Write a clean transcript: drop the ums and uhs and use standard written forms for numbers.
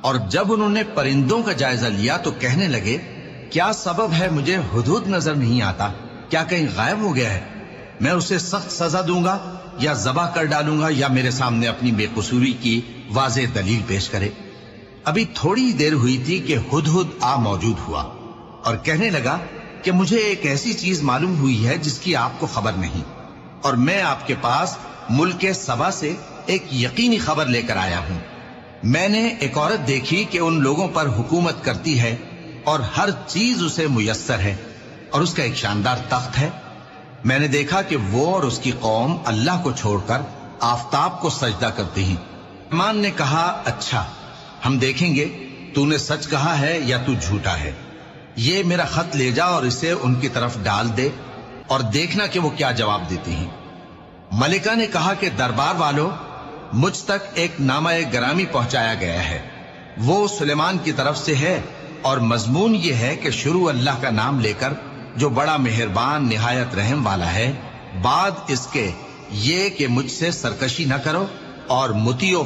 اور جب انہوں نے پرندوں کا جائزہ لیا تو کہنے لگے کیا سبب ہے مجھے ہدہد نظر نہیں آتا؟ کیا کہیں غائب ہو گیا ہے؟ میں اسے سخت سزا دوں گا یا ذبح کر ڈالوں گا یا میرے سامنے اپنی بے قصوری کی واضح دلیل پیش کرے۔ ابھی تھوڑی دیر ہوئی تھی کہ ہدہد آ موجود ہوا اور کہنے لگا کہ مجھے ایک ایسی چیز معلوم ہوئی ہے جس کی آپ کو خبر نہیں، اور میں آپ کے پاس ملک سبا سے ایک یقینی خبر لے کر آیا ہوں۔ میں نے ایک عورت دیکھی کہ ان لوگوں پر حکومت کرتی ہے اور ہر چیز اسے میسر ہے، اور اس کا ایک شاندار تخت ہے۔ میں نے دیکھا کہ وہ اور اس کی قوم اللہ کو چھوڑ کر آفتاب کو سجدہ کرتی ہیں۔ سلیمان نے کہا اچھا، ہم دیکھیں گے تو نے سچ کہا ہے یا تو جھوٹا ہے۔ یہ میرا خط لے جا اور اسے ان کی طرف ڈال دے اور دیکھنا کہ وہ کیا جواب دیتی ہیں۔ ملکہ نے کہا کہ دربار والوں، مجھ تک ایک نامہ گرامی پہنچایا گیا ہے، وہ سلیمان کی طرف سے ہے، اور مضمون یہ ہے کہ شروع اللہ کا نام لے کر جو بڑا مہربان نہایت رحم والا ہے، بعد اس کے یہ کہ مجھ سے سرکشی نہ کرو اور مطیع